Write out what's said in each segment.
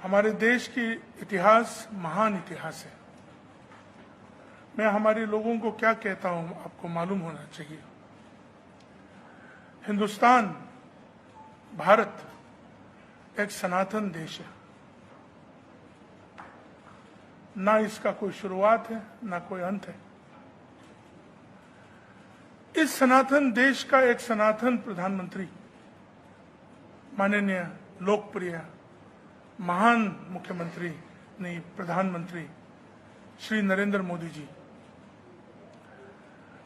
हमारे देश की इतिहास महान इतिहास है। मैं हमारे लोगों को क्या कहता हूं आपको मालूम होना चाहिए। हिंदुस्तान, भारत एक सनातन देश है। ना इसका कोई शुरुआत है, ना कोई अंत है। इस सनातन देश का एक सनातन प्रधानमंत्री, माननीय, लोकप्रिय, महान मुख्यमंत्री नहीं प्रधानमंत्री श्री नरेंद्र मोदी जी,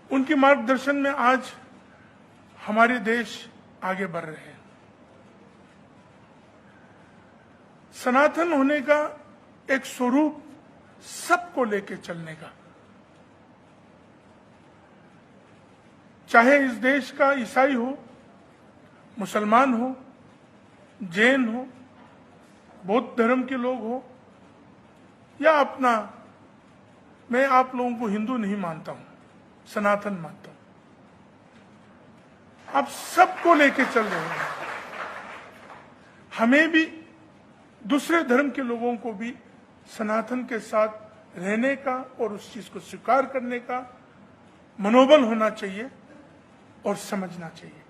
उनके मार्गदर्शन में आज हमारे देश आगे बढ़ रहे हैं। सनातन होने का एक स्वरूप सबको लेके चलने का, चाहे इस देश का ईसाई हो, मुसलमान हो, जैन हो, बौद्ध धर्म के लोग हो, या अपना, मैं आप लोगों को हिंदू नहीं मानता हूं, सनातन मानता हूं। आप सबको लेके चल रहे हैं। हमें भी, दूसरे धर्म के लोगों को भी सनातन के साथ रहने का और उस चीज को स्वीकार करने का मनोबल होना चाहिए और समझना चाहिए।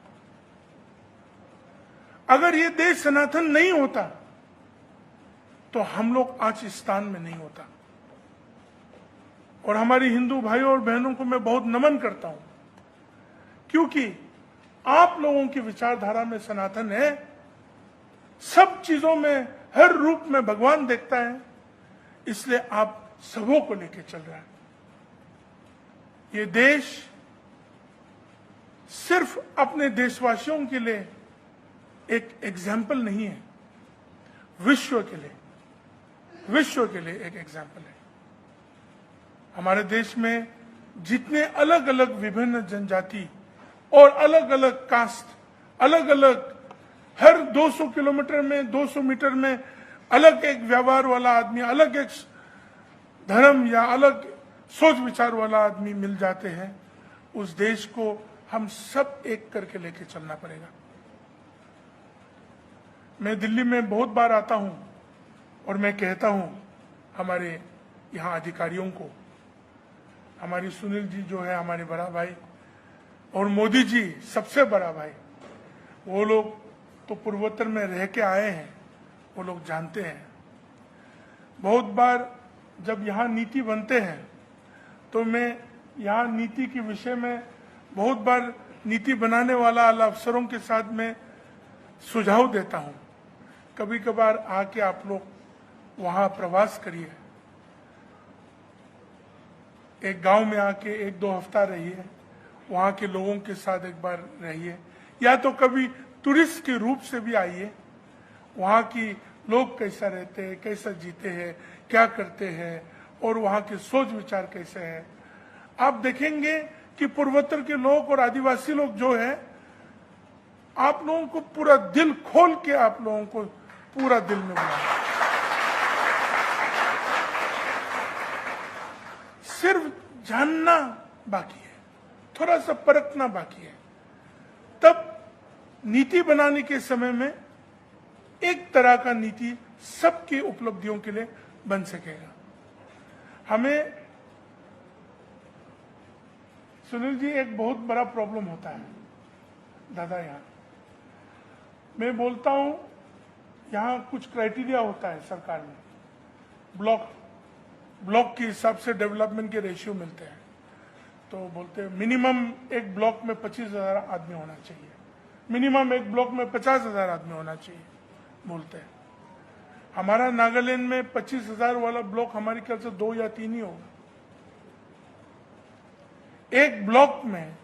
अगर ये देश सनातन नहीं होता तो हम लोग आज इस स्थान में नहीं होता। और हमारी हिंदू भाइयों और बहनों को मैं बहुत नमन करता हूं, क्योंकि आप लोगों की विचारधारा में सनातन है। सब चीजों में, हर रूप में भगवान देखता है, इसलिए आप सबों को लेकर चल रहा है। ये देश सिर्फ अपने देशवासियों के लिए एक एग्जाम्पल नहीं है, विश्व के लिए एक एग्जाम्पल है। हमारे देश में जितने अलग अलग विभिन्न जनजाति और अलग अलग कास्ट, अलग अलग, हर 200 किलोमीटर में, 200 मीटर में अलग एक व्यवहार वाला आदमी, अलग एक धर्म या अलग सोच विचार वाला आदमी मिल जाते हैं, उस देश को हम सब एक करके लेके चलना पड़ेगा। मैं दिल्ली में बहुत बार आता हूं और मैं कहता हूं हमारे यहां अधिकारियों को, हमारी सुनील जी जो है हमारे बड़ा भाई, और मोदी जी सबसे बड़ा भाई, वो लोग तो पूर्वोत्तर में रह के आए हैं, वो लोग जानते हैं। बहुत बार जब यहाँ नीति बनते हैं तो मैं यहाँ नीति के विषय में बहुत बार नीति बनाने वाला अफसरों के साथ में सुझाव देता हूँ। कभी कभार आके आप लोग वहाँ प्रवास करिए, एक गांव में आके 1-2 हफ्ता रहिए, वहाँ के लोगों के साथ एक बार रहिए, या तो कभी टूरिस्ट के रूप से भी आइए। वहाँ की लोग कैसा रहते हैं, कैसा जीते हैं, क्या करते हैं, और वहाँ के सोच विचार कैसे हैं। आप देखेंगे कि पूर्वोत्तर के लोग और आदिवासी लोग जो है, आप लोगों को पूरा दिल खोल के, आप लोगों को पूरा दिल में बुलाएंगे। सिर्फ जानना बाकी है, थोड़ा सा परखना बाकी है, तब नीति बनाने के समय में एक तरह का नीति सबकी उपलब्धियों के लिए बन सकेगा। हमें, सुनील जी, एक बहुत बड़ा प्रॉब्लम होता है दादा। यहाँ मैं बोलता हूं, यहाँ कुछ क्राइटेरिया होता है सरकार में, ब्लॉक के हिसाब से डेवलपमेंट के रेशियो मिलते हैं। तो बोलते हैं मिनिमम एक ब्लॉक में 25,000 आदमी होना चाहिए, मिनिमम एक ब्लॉक में 50,000 आदमी होना चाहिए बोलते हैं। हमारा नागालैंड में 25,000 वाला ब्लॉक हमारे ख्याल से 2 या 3 ही होगा। एक ब्लॉक में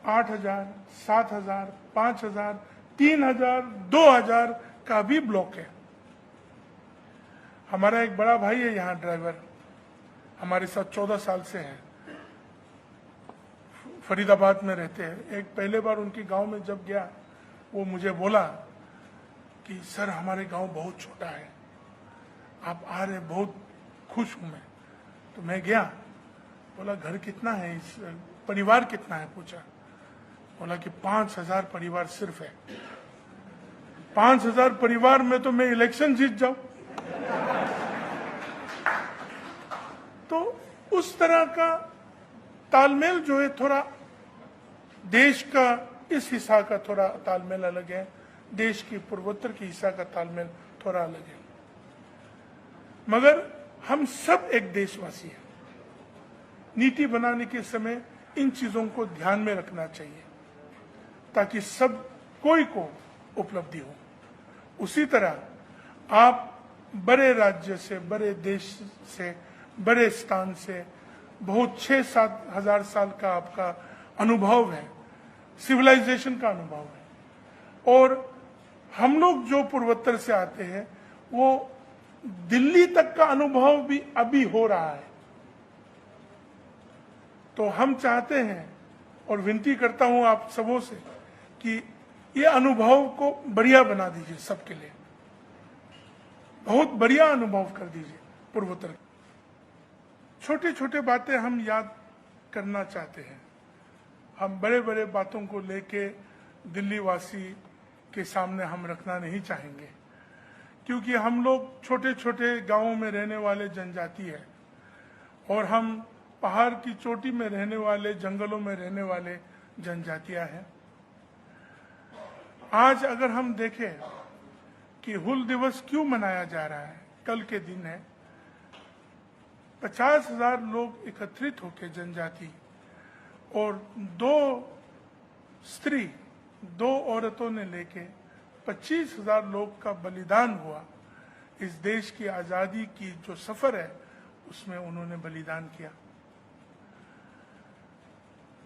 8,000, 7,000, 5,000, 3,000, 2,000 का भी ब्लॉक है। हमारा एक बड़ा भाई है यहाँ ड्राइवर, हमारे साथ 14 साल से है, फरीदाबाद में रहते हैं। एक पहले बार उनके गांव में जब गया, वो मुझे बोला कि सर हमारे गांव बहुत छोटा है, आप आ रहे, बहुत खुश हूं मैं। तो मैं गया, बोला घर कितना है, इस परिवार कितना है पूछा, बोला कि 5,000 परिवार सिर्फ है। 5,000 परिवार में तो मैं इलेक्शन जीत जाऊं। तो उस तरह का तालमेल जो है, थोड़ा देश का इस हिस्सा का थोड़ा तालमेल अलग है, देश की पूर्वोत्तर की हिस्सा का तालमेल थोड़ा अलग है, मगर हम सब एक देशवासी हैं। नीति बनाने के समय इन चीजों को ध्यान में रखना चाहिए ताकि सब कोई को उपलब्धि हो। उसी तरह आप बड़े राज्य से, बड़े देश से, बड़े स्थान से, बहुत 6-7 हजार साल का आपका अनुभव है, सिविलाइजेशन का अनुभव है, और हम लोग जो पूर्वोत्तर से आते हैं वो दिल्ली तक का अनुभव भी अभी हो रहा है। तो हम चाहते हैं और विनती करता हूं आप सबों से कि ये अनुभव को बढ़िया बना दीजिए, सबके लिए बहुत बढ़िया अनुभव कर दीजिए पूर्वोत्तर। छोटे छोटे बातें हम याद करना चाहते हैं, हम बड़े बड़े बातों को लेके दिल्ली वासी के सामने हम रखना नहीं चाहेंगे, क्योंकि हम लोग छोटे छोटे गांवों में रहने वाले जनजाति है और हम पहाड़ की चोटी में रहने वाले, जंगलों में रहने वाले जनजातियां हैं। आज अगर हम देखें कि हुल दिवस क्यों मनाया जा रहा है, कल के दिन है, 50,000 लोग एकत्रित होकर जनजाति और 2 औरतों ने लेके 25,000 लोग का बलिदान हुआ। इस देश की आजादी की जो सफर है उसमें उन्होंने बलिदान किया।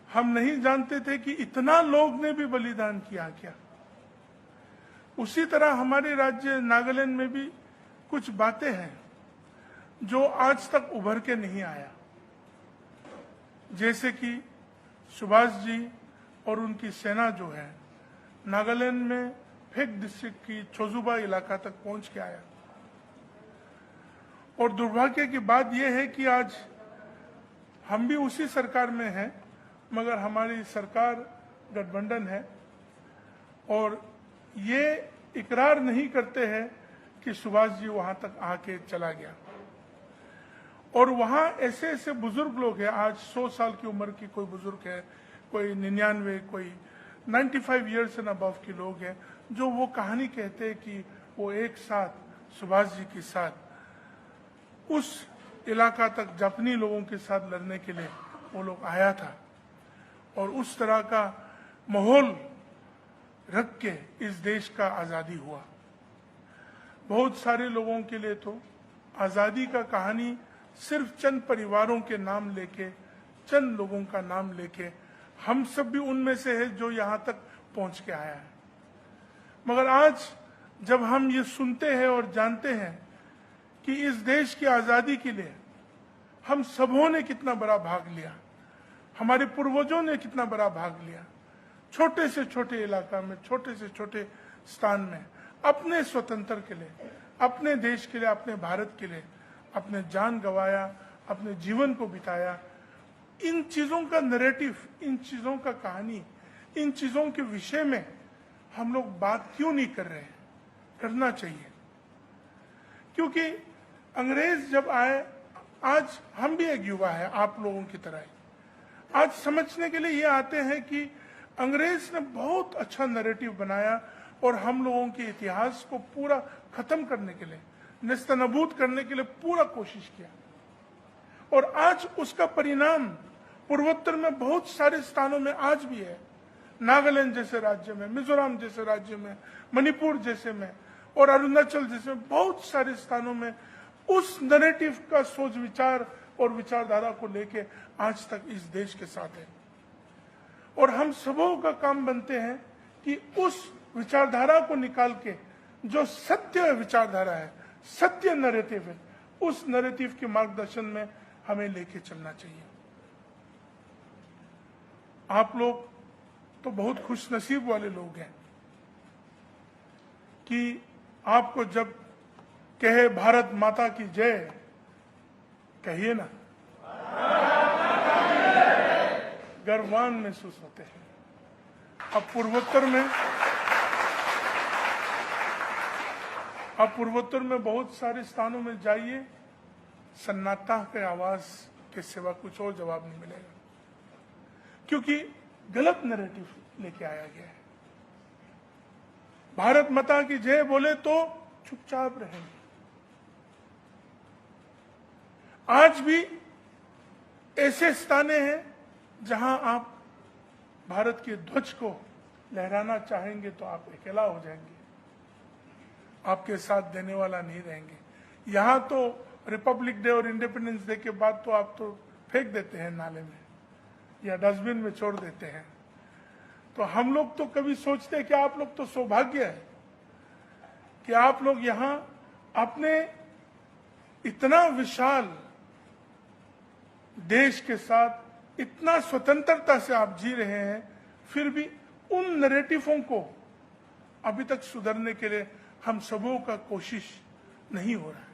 हम नहीं जानते थे कि इतना लोग ने भी बलिदान किया क्या। उसी तरह हमारे राज्य नागालैंड में भी कुछ बातें हैं जो आज तक उभर के नहीं आया, जैसे कि सुभाष जी और उनकी सेना जो है नागालैंड में फेक डिस्ट्रिक्ट की छोजुबा इलाका तक पहुंच के आया। और दुर्भाग्य की बात यह है कि आज हम भी उसी सरकार में हैं, मगर हमारी सरकार गठबंधन है और ये इकरार नहीं करते हैं कि सुभाष जी वहां तक आके चला गया। और वहां ऐसे ऐसे बुजुर्ग लोग हैं, आज 100 साल की उम्र की कोई बुजुर्ग है, कोई 99, कोई 95 ईयर्स एंड अबव के लोग हैं, जो वो कहानी कहते हैं कि वो एक साथ सुभाष जी के साथ उस इलाका तक जापानी लोगों के साथ लड़ने के लिए वो लोग आया था और उस तरह का माहौल रख के इस देश का आजादी हुआ। बहुत सारे लोगों के लिए तो आजादी का कहानी सिर्फ चंद परिवारों के नाम लेके, चंद लोगों का नाम लेके, हम सब भी उनमें से है जो यहाँ तक पहुंच के आया है। मगर आज जब हम ये सुनते हैं और जानते हैं कि इस देश की आजादी के लिए हम सबों ने कितना बड़ा भाग लिया, हमारे पूर्वजों ने कितना बड़ा भाग लिया, छोटे से छोटे इलाका में, छोटे से छोटे स्थान में, अपने स्वतंत्र के लिए, अपने देश के लिए, अपने भारत के लिए अपने जान गंवाया, अपने जीवन को बिताया। इन चीजों का नैरेटिव, इन चीजों का कहानी, इन चीजों के विषय में हम लोग बात क्यों नहीं कर रहे हैं? करना चाहिए, क्योंकि अंग्रेज जब आए, आज हम भी एक युवा है आप लोगों की तरह, आज समझने के लिए ये आते हैं कि अंग्रेज ने बहुत अच्छा नैरेटिव बनाया और हम लोगों के इतिहास को पूरा खत्म करने के लिए, नेस्तनाबूद करने के लिए पूरा कोशिश किया। और आज उसका परिणाम पूर्वोत्तर में बहुत सारे स्थानों में आज भी है, नागालैंड जैसे राज्य में, मिजोरम जैसे राज्य में, मणिपुर जैसे में और अरुणाचल जैसे बहुत सारे स्थानों में उस नैरेटिव का सोच विचार और विचारधारा को लेके आज तक इस देश के साथ है। और हम सबों का काम बनते हैं कि उस विचारधारा को निकाल के जो सत्य विचारधारा है, सत्य नैरेटिव है, उस नैरेटिव के मार्गदर्शन में हमें लेके चलना चाहिए। आप लोग तो बहुत खुशनसीब वाले लोग हैं कि आपको जब कहे भारत माता की जय, कहिए ना, गर्वान महसूस होते हैं। अब पूर्वोत्तर में आप पूर्वोत्तर में बहुत सारे स्थानों में जाइए, सन्नाटा के आवाज के सिवा कुछ और जवाब नहीं मिलेगा, क्योंकि गलत नैरेटिव लेके आया गया है। भारत माता की जय बोले तो चुपचाप रहेंगे। आज भी ऐसे स्थाने हैं जहां आप भारत के ध्वज को लहराना चाहेंगे तो आप अकेला हो जाएंगे, आपके साथ देने वाला नहीं रहेंगे। यहां तो रिपब्लिक डे और इंडिपेंडेंस डे के बाद तो आप तो फेंक देते हैं नाले में या डस्टबिन में छोड़ देते हैं। तो हम लोग तो कभी सोचते हैं कि आप लोग तो सौभाग्य है कि आप लोग यहां अपने इतना विशाल देश के साथ इतना स्वतंत्रता से आप जी रहे हैं, फिर भी उन नैरेटिवों को अभी तक सुधारने के लिए हम सबों का कोशिश नहीं हो रहा है।